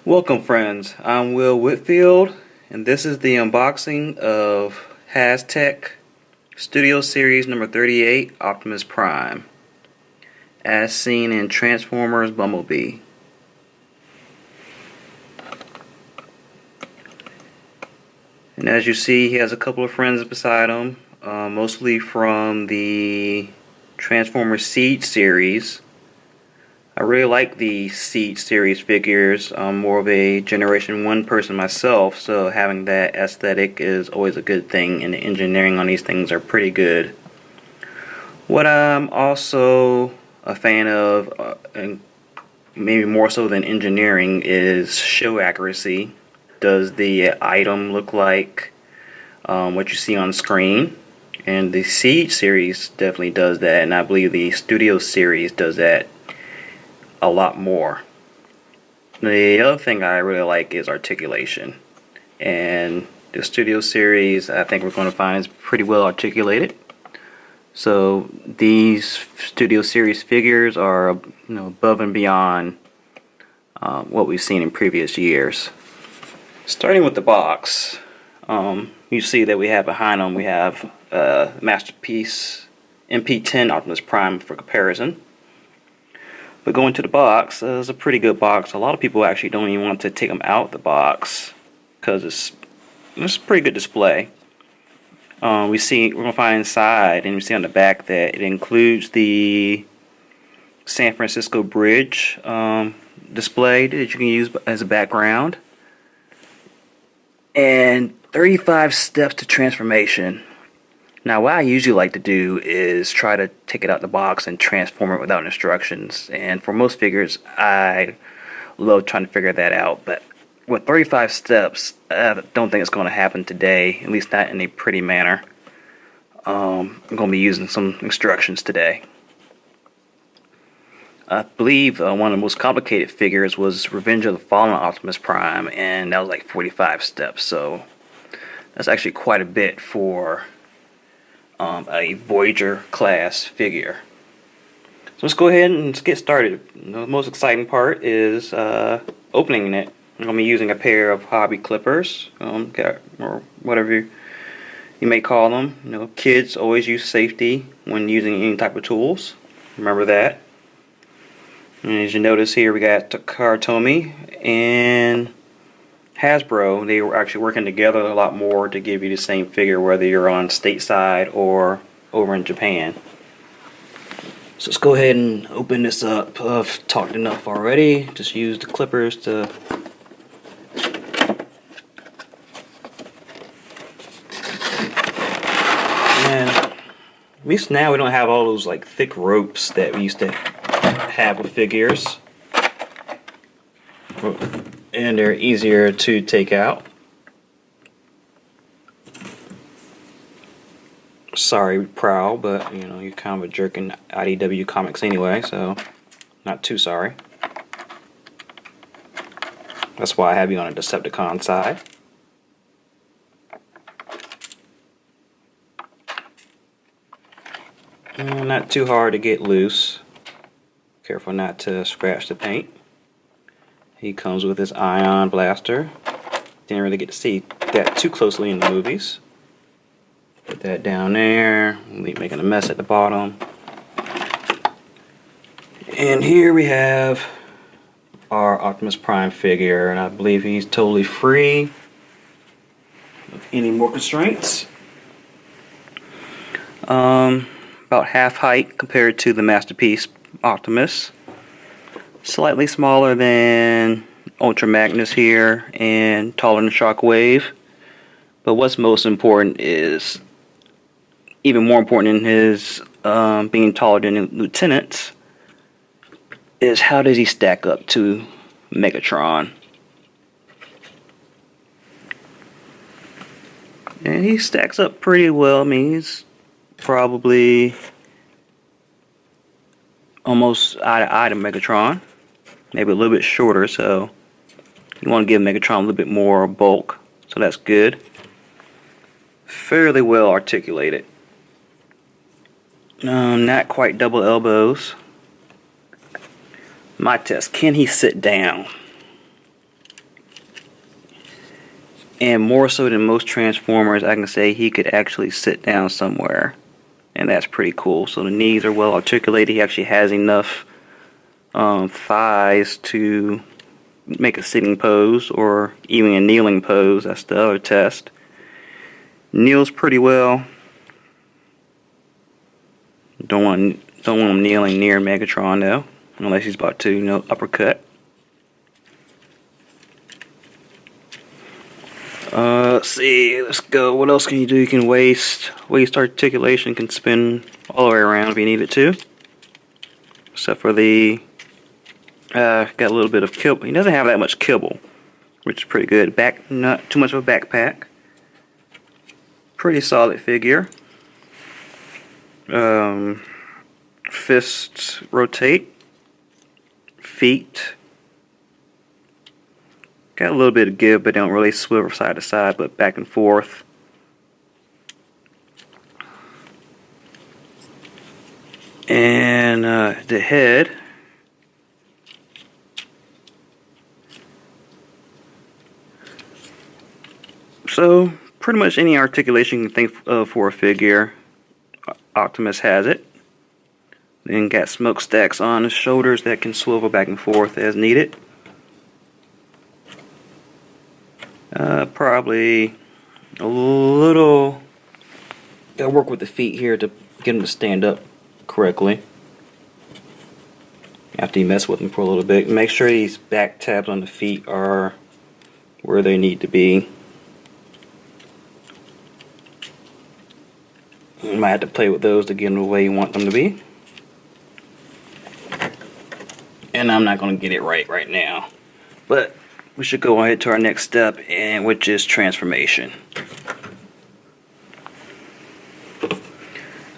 Welcome friends, I'm Will Whitfield and this is the unboxing of Hashtag Studio Series number 38 Optimus Prime as seen in Transformers Bumblebee. And as you see, he has a couple of friends beside him, mostly from the Transformers Seed series. I really like the Seed series figures. I'm more of a Generation 1 person myself, so having that aesthetic is always a good thing, and the engineering on these things are pretty good. What I'm also a fan of, and maybe more so than engineering, is show accuracy. Does the item look like what you see on screen? And the Seed series definitely does that, and I believe the Studio series does that a lot more. The other thing I really like is articulation, and the Studio series I think we're going to find is pretty well articulated. So these Studio series figures are, above and beyond what we've seen in previous years. Starting with the box, you see that we have behind them, we have Masterpiece MP10 Optimus Prime for comparison. But going to the box, it's a pretty good box. A lot of people actually don't even want to take them out the box because it's a pretty good display. We're gonna find inside, and you see on the back that it includes the San Francisco Bridge display that you can use as a background, and 35 steps to transformation. Now, what I usually like to do is try to take it out the box and transform it without instructions. And for most figures, I love trying to figure that out. But with 35 steps, I don't think it's going to happen today, at least not in a pretty manner. I'm going to be using some instructions today. I believe one of the most complicated figures was Revenge of the Fallen Optimus Prime, and that was like 45 steps. So that's actually quite a bit for a Voyager class figure. So let's go ahead and let's get started. The most exciting part is opening it. I'm going to be using a pair of hobby clippers, or whatever you may call them. Kids always use safety when using any type of tools. Remember that. And as you notice here, we got Kartomi and Hasbro. They were actually working together a lot more to give you the same figure whether you're on stateside or over in Japan. So let's go ahead and open this up. I've talked enough already. Just use the clippers to and at least now we don't have all those like thick ropes that we used to have with figures. And they're easier to take out. Sorry, Prowl, but you're kind of a jerk in IDW comics anyway, so not too sorry. That's why I have you on a Decepticon side. Not too hard to get loose. Careful not to scratch the paint. He comes with his ion blaster. Didn't really get to see that too closely in the movies. Put that down there. Making a mess at the bottom. And here we have our Optimus Prime figure, and I believe he's totally free of any more constraints. About half height compared to the Masterpiece Optimus. Slightly smaller than Ultra Magnus here and taller than Shockwave. But what's most important is, even more important than his being taller than Lieutenant, is how does he stack up to Megatron? And he stacks up pretty well. I mean, he's probably almost eye to eye to Megatron. Maybe a little bit shorter, so you want to give Megatron a little bit more bulk, so that's good. Fairly well articulated. Not quite double elbows. My test, can he sit down? And more so than most Transformers, I can say he could actually sit down somewhere. And that's pretty cool. So the knees are well articulated. He actually has enough thighs to make a sitting pose or even a kneeling pose. That's the other test. Kneels pretty well. Don't want him kneeling near Megatron though, unless he's about to, uppercut. Let's see. Let's go. What else can you do? You can waist articulation. Can spin all the way around if you need it to. Except for the got a little bit of kibble. He doesn't have that much kibble, which is pretty good. Back, not too much of a backpack. Pretty solid figure. Fists rotate. Feet. Got a little bit of give, but don't really swivel side to side, but back and forth. And the head. So, pretty much any articulation you can think of for a figure, Optimus has it. Then got smokestacks on his shoulders that can swivel back and forth as needed. Probably a little. Gotta work with the feet here to get him to stand up correctly. After you mess with him for a little bit, make sure these back tabs on the feet are where they need to be. You might have to play with those to get them the way you want them to be. And I'm not going to get it right now. But we should go ahead to our next step, and which is transformation.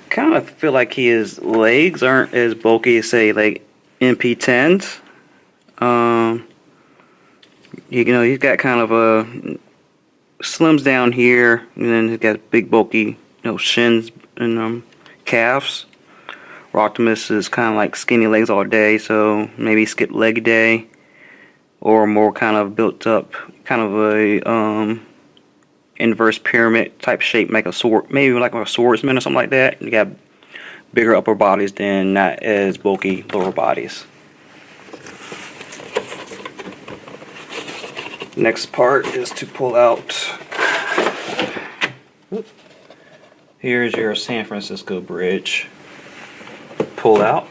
Kind of feel like his legs aren't as bulky as, say, like MP10s. He's got kind of a slims down here, and then he's got big bulky, shins and calves. Where Optimus is kind of like skinny legs all day, so maybe skip leg day, or more kind of built up, kind of a inverse pyramid type shape, like a sword, maybe like a swordsman or something like that. You got bigger upper bodies than not as bulky lower bodies. Next part is to pull out. Here's your San Francisco bridge. Pull out.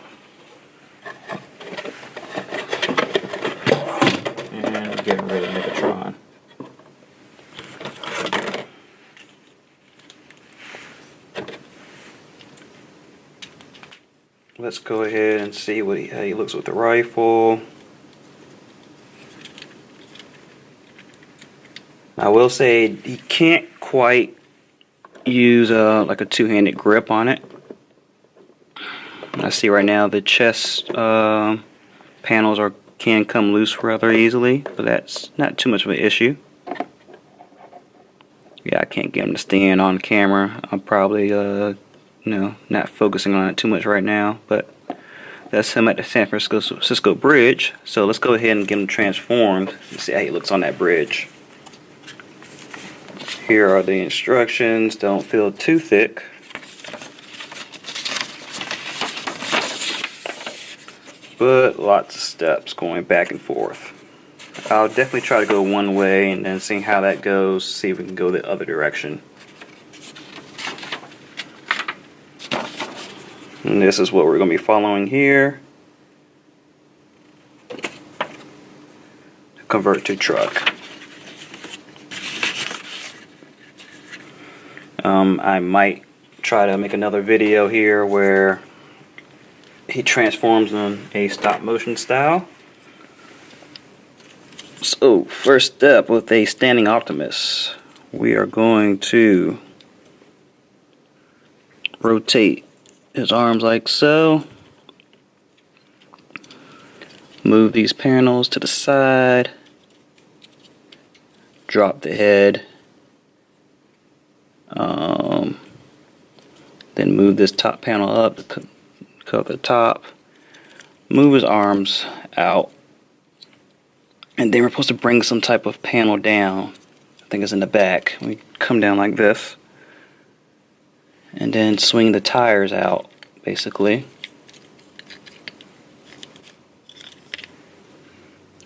And get rid of Megatron. Let's go ahead and see how he looks with the rifle. I will say he can't quite use like a two-handed grip on it. I see right now the chest panels can come loose rather easily, but that's not too much of an issue. Yeah, I can't get him to stand on camera. I'm probably not focusing on it too much right now, but that's him at the San Francisco bridge. So let's go ahead and get him transformed and see how he looks on that bridge. Here are the instructions. Don't feel too thick. But lots of steps going back and forth. I'll definitely try to go one way and then see how that goes, see if we can go the other direction. And this is what we're going to be following here. Convert to truck. I might try to make another video here where he transforms in a stop motion style. So first step with a standing Optimus, we are going to rotate his arms like so, move these panels to the side, drop the head, then move this top panel up to cover the top, move his arms out, and then we're supposed to bring some type of panel down think it's in the back. We come down like this, and then swing the tires out, basically.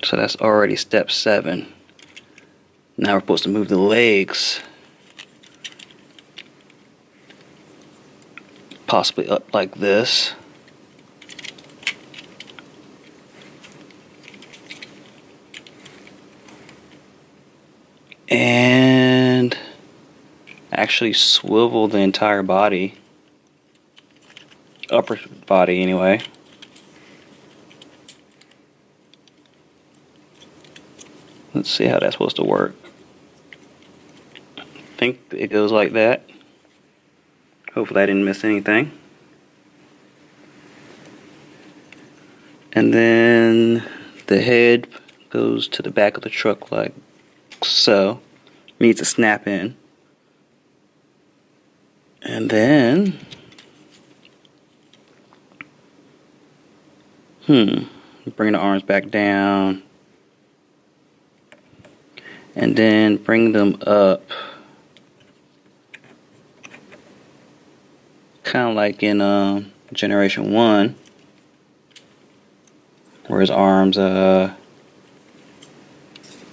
So that's already step 7. Now we're supposed to move the legs, possibly up like this. And actually swivel the entire body, upper body anyway. Let's see how that's supposed to work. I think it goes like that. Hopefully I didn't miss anything. And then the head goes to the back of the truck like so. Needs to snap in. And then bring the arms back down. And then bring them up, kind of like in Generation 1, where his arms made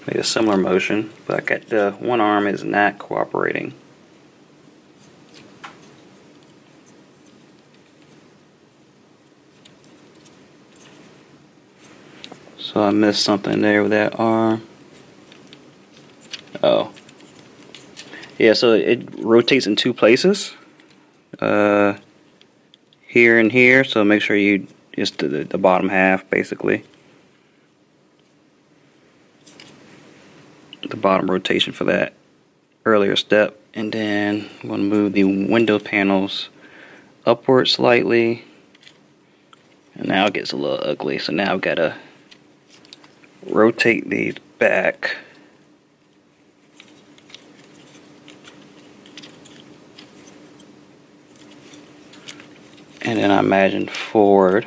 a similar motion, but I got the one arm is not cooperating. So I missed something there with that arm. Oh. Yeah, so it rotates in 2 places. Here and here, so make sure you just the bottom half, basically. The bottom rotation for that earlier step. And then I'm going to move the window panels upward slightly. And now it gets a little ugly, so now I've got to rotate these back. And then I imagine forward.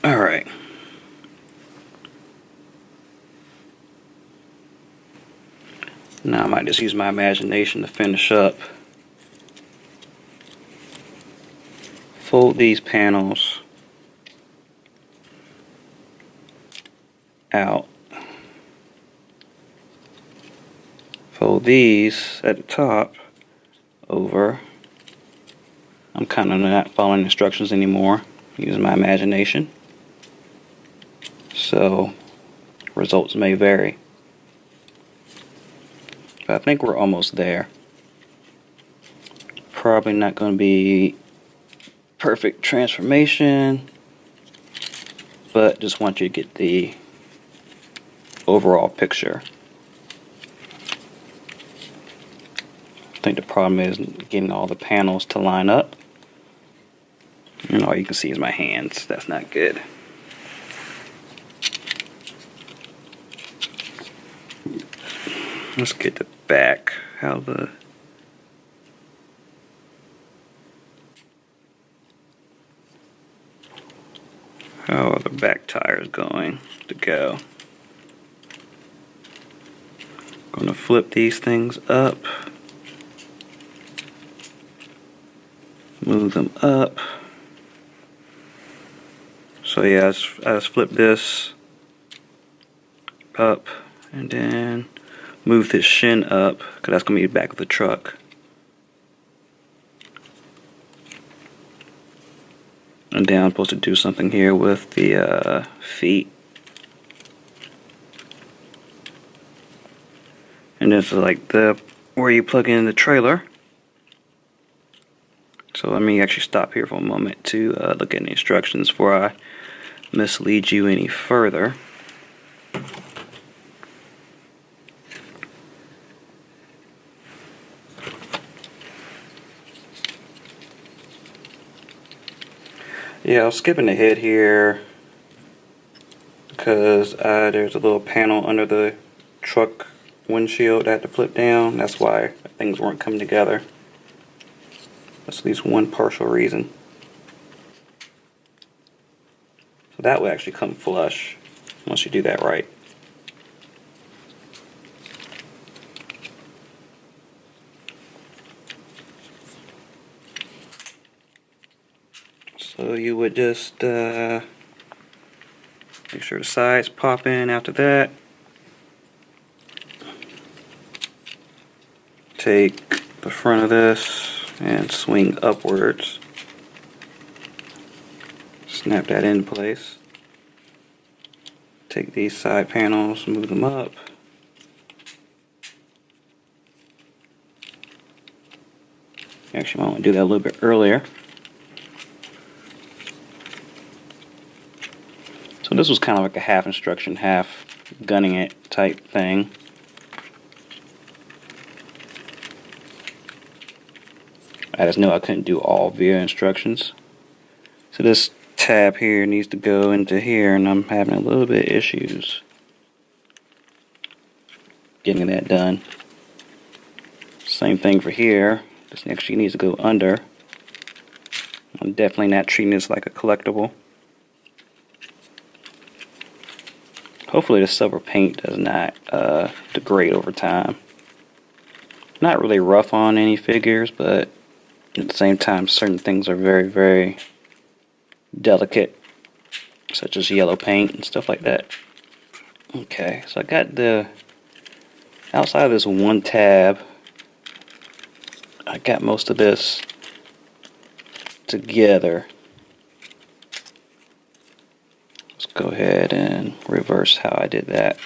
Alright. Now I might just use my imagination to finish up. Fold these panels out. Fold these at the top over. I'm kind of not following instructions anymore, using my imagination. So results may vary. But I think we're almost there. Probably not going to be perfect transformation, but just want you to get the overall picture. I think the problem is getting all the panels to line up. And all you can see is my hands. That's not good. Let's get the back. How the back tires going to go. Gonna flip these things up. Move them up. So yeah, I just flip this up and then move this shin up, because that's going to be the back of the truck. And then I'm supposed to do something here with the feet. And this is like where you plug in the trailer. So let me actually stop here for a moment to look at the instructions before I mislead you any further. Yeah, I was skipping ahead here because there's a little panel under the truck windshield I had to flip down. That's why things weren't coming together. That's at least one partial reason. So That will actually come flush once you do that right. So you would just make sure the sides pop in after that. Take the front of this and swing upwards. Snap that in place. Take these side panels, move them up. Actually, I want to do that a little bit earlier. So this was kind of like a half instruction, half gunning it type thing. I just knew I couldn't do all via instructions. So this tab here needs to go into here, and I'm having a little bit of issues getting that done. Same thing for here. This actually needs to go under. I'm definitely not treating this like a collectible. Hopefully the silver paint does not degrade over time. Not really rough on any figures, but at the same time certain things are very, very delicate, such as yellow paint and stuff like that. Okay, so I got the outside of this one tab, I got most of this together. Let's go ahead and reverse how I did that.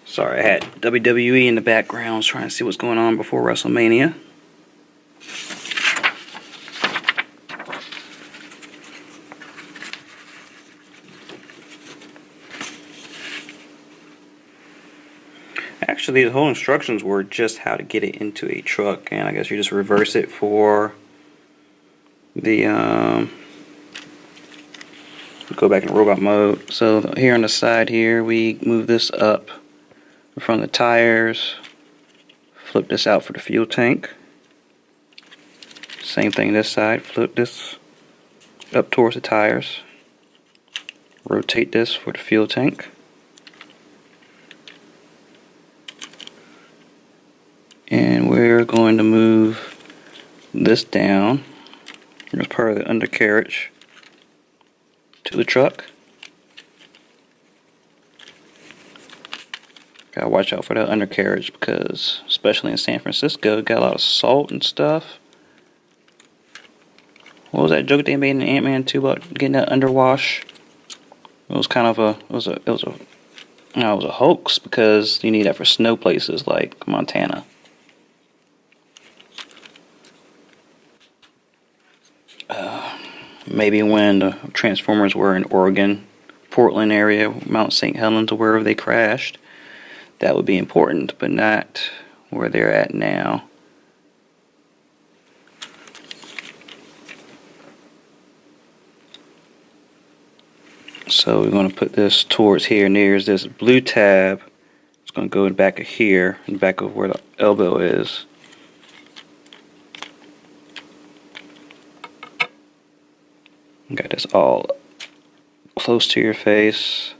Sorry, I had WWE in the background. I was trying to see what's going on before WrestleMania. Actually, the whole instructions were just how to get it into a truck, and I guess you just reverse it for the go back in robot mode. So here on the side here, we move this up in front of the tires, flip this out for the fuel tank. Same thing this side, flip this up towards the tires, rotate this for the fuel tank. And we're going to move this down as part of the undercarriage to the truck. Gotta watch out for that undercarriage because, especially in San Francisco, got a lot of salt and stuff. What was that joke they made in Ant-Man 2 about getting that underwash? It was kind of a hoax because you need that for snow places like Montana. Maybe when the Transformers were in Oregon, Portland area, Mount St. Helens, or wherever they crashed, that would be important, but not where they're at now. So we're going to put this towards here, and there's this blue tab. It's going to go in the back of here, in the back of where the elbow is. Got this all close to your face.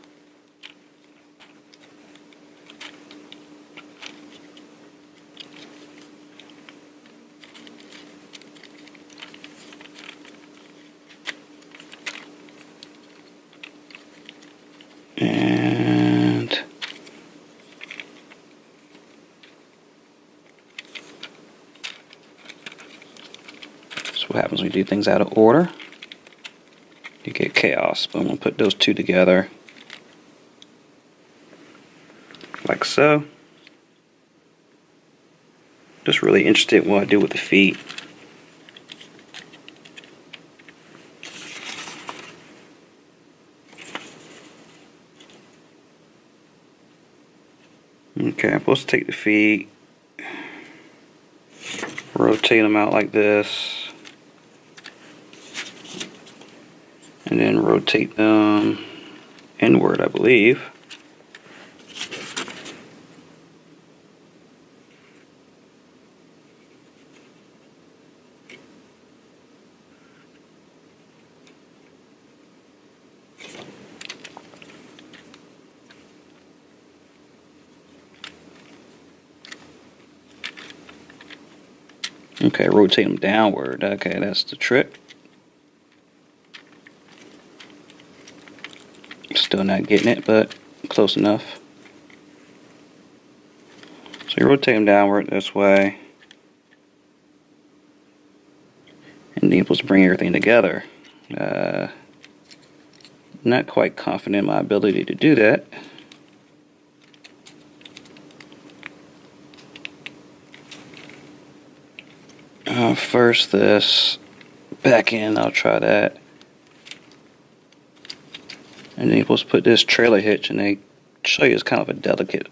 And that's what happens when you do things out of order. You get chaos, but I'm going to put those two together like so. Just really interested in what I do with the feet. Okay, I'm supposed to take the feet, rotate them out like this, and then rotate them inward, I believe. Okay, rotate them downward. Okay, that's the trick. Still not getting it, but close enough. So you rotate them downward this way. And then you're supposed to bring everything together. Not quite confident in my ability to do that. First this back in, I'll try that. And then you're supposed to put this trailer hitch, and they show you it's kind of a delicate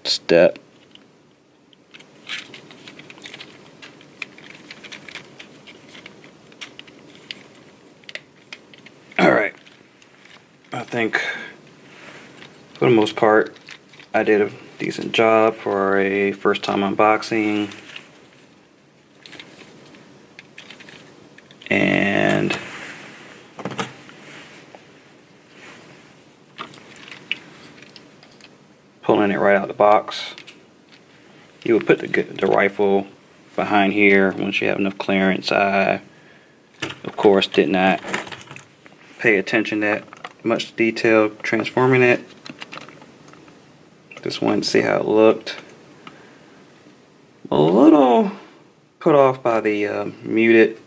step. Alright, I think for the most part I did a decent job for a first time unboxing. And pulling it right out of the box. You would put the rifle behind here once you have enough clearance. I, of course, did not pay attention to that much detail transforming it. Just wanted to see how it looked. A little put off by the muted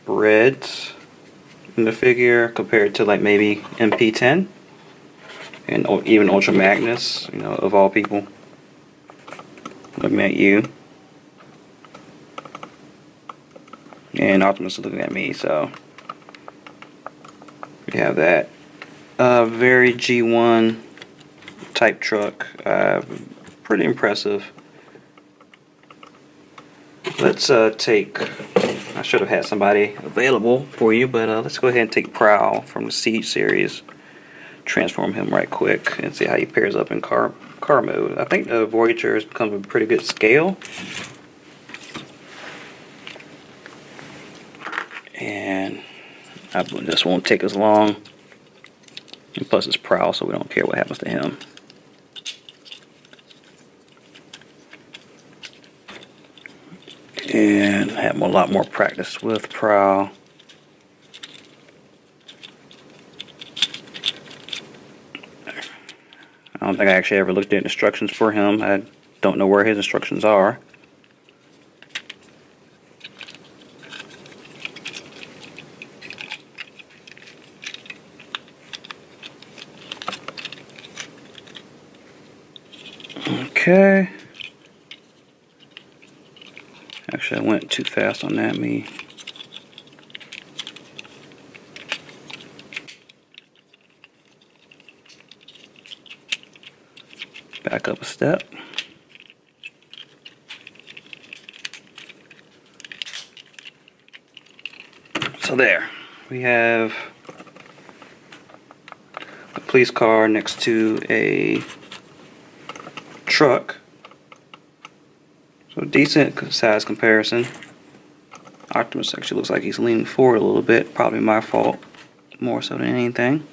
reds in the figure compared to like maybe MP10 and even Ultra Magnus, you know, of all people. Looking at you. And Optimus is looking at me, so we have that. Very G1 type truck. Pretty impressive. Let's take, I should have had somebody available for you, but let's go ahead and take Prowl from the Siege series. Transform him right quick and see how he pairs up in car mode. I think the Voyager has become a pretty good scale. And this won't take as long. And plus it's Prowl, so we don't care what happens to him. And have a lot more practice with Prowl. I don't think I actually ever looked at instructions for him. I don't know where his instructions are. Okay. Actually, I went too fast on that, me. Back up a step. So there, we have a police car next to a truck. So decent size comparison. Optimus actually looks like he's leaning forward a little bit. Probably my fault more so than anything.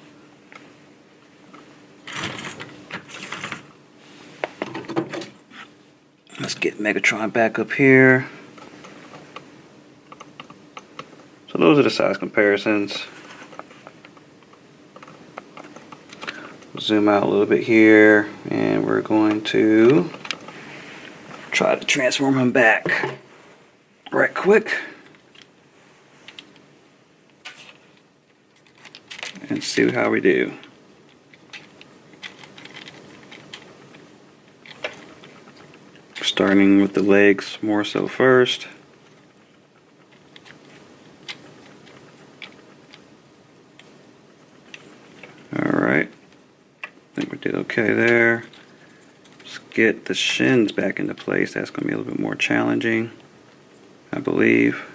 Let's get Megatron back up here. So those are the size comparisons. Zoom out a little bit here, and we're going to try to transform him back right quick and see how we do. Starting with the legs more so first. Alright, I think we did okay there. Let's get the shins back into place. That's going to be a little bit more challenging, I believe.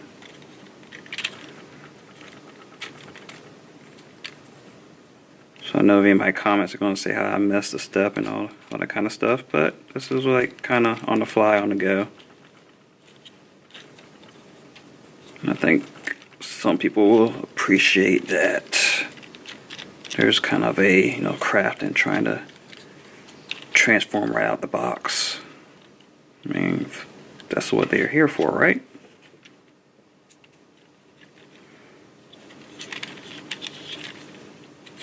So I know in my comments are going to say how I messed the step and all that kind of stuff, but this is like kind of on the fly, on the go. And I think some people will appreciate that there's kind of a, craft in trying to transform right out the box. I mean, that's what they're here for, right?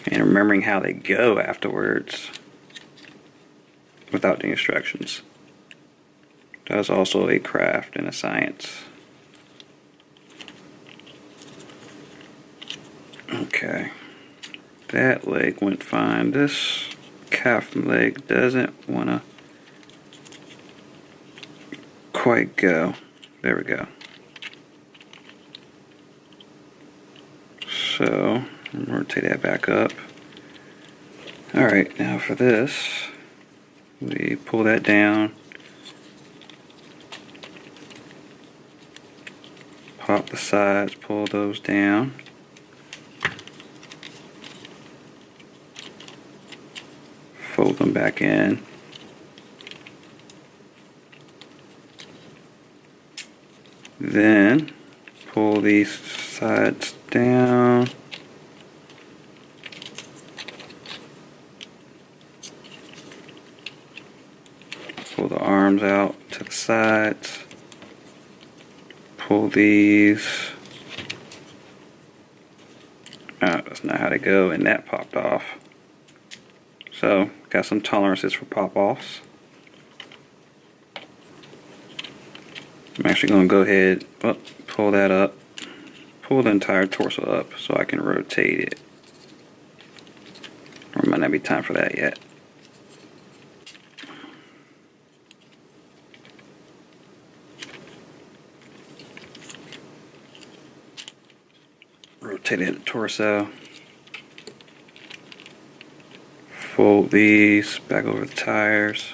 And remembering how they go afterwards without the instructions. That's also a craft and a science. Okay, that leg went fine. This calf leg doesn't want to quite go. There we go. So, rotate that back up. Alright, now for this, we pull that down. Pop the sides, pull those down. Fold them back in. Then pull these sides down. Pull the arms out to the sides. Pull these. That's not how they go, and that popped off. So, got some tolerances for pop-offs. I'm actually going to go ahead, pull that up, pull the entire torso up so I can rotate it. Or it might not be time for that yet. Rotate the torso. Fold these back over the tires.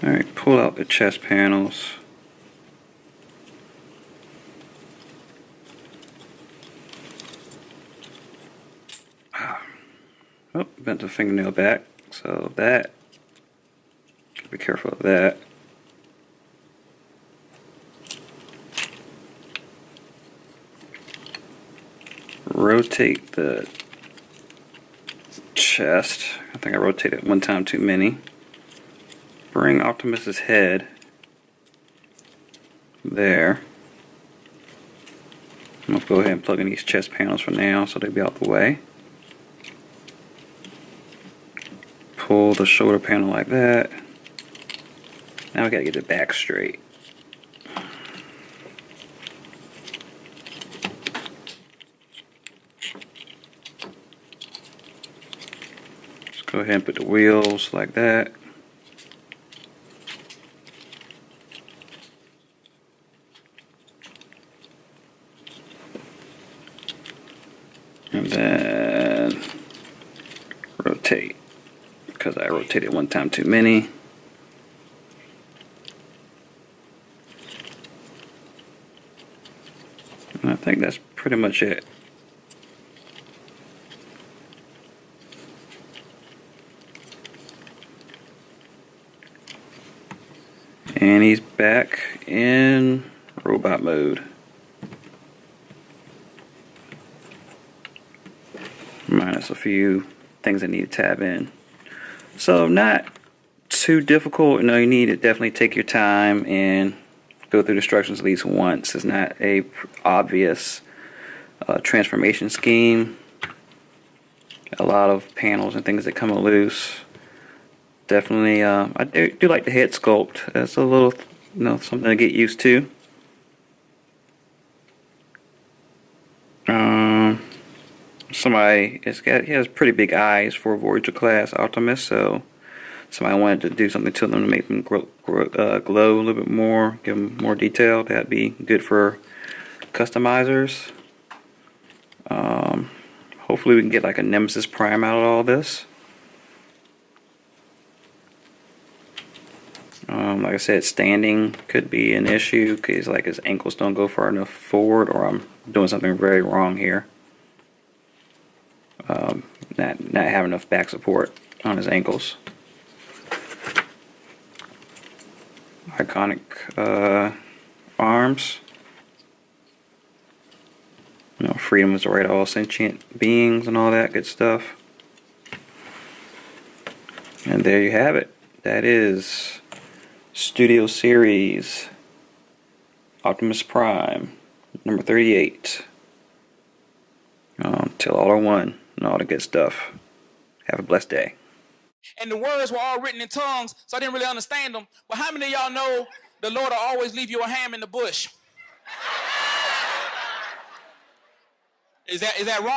Alright, pull out the chest panels. Oh, bent the fingernail back, so that, be careful of that. Rotate the chest. I think I rotated it one time too many. Bring Optimus's head there. I'm gonna go ahead and plug in these chest panels for now so they'll be out the way. Pull the shoulder panel like that. Now we gotta get the back straight. Just go ahead and put the wheels like that. And then rotate, because I rotated one time too many. And I think that's pretty much it. And he's back in robot mode. Minus a few things I need to tab in. So not too difficult. You know, you need to definitely take your time and go through the instructions at least once. It's not a obvious transformation scheme. A lot of panels and things that come loose. Definitely, I do like the head sculpt. It's a little, something to get used to. He has pretty big eyes for Voyager class Optimus, so somebody wanted to do something to them to make them glow a little bit more, give them more detail. That'd be good for customizers. Hopefully we can get like a Nemesis Prime out of all this. Like I said, standing could be an issue because like his ankles don't go far enough forward, or I'm doing something very wrong here. Not having enough back support on his ankles. Iconic arms. Freedom is the right of all sentient beings and all that good stuff. And there you have it. That is Studio Series Optimus Prime, number 38. Till all are one and all the good stuff. Have a blessed day. And the words were all written in tongues, so I didn't really understand them. But how many of y'all know the Lord will always leave you a ham in the bush? Is that wrong?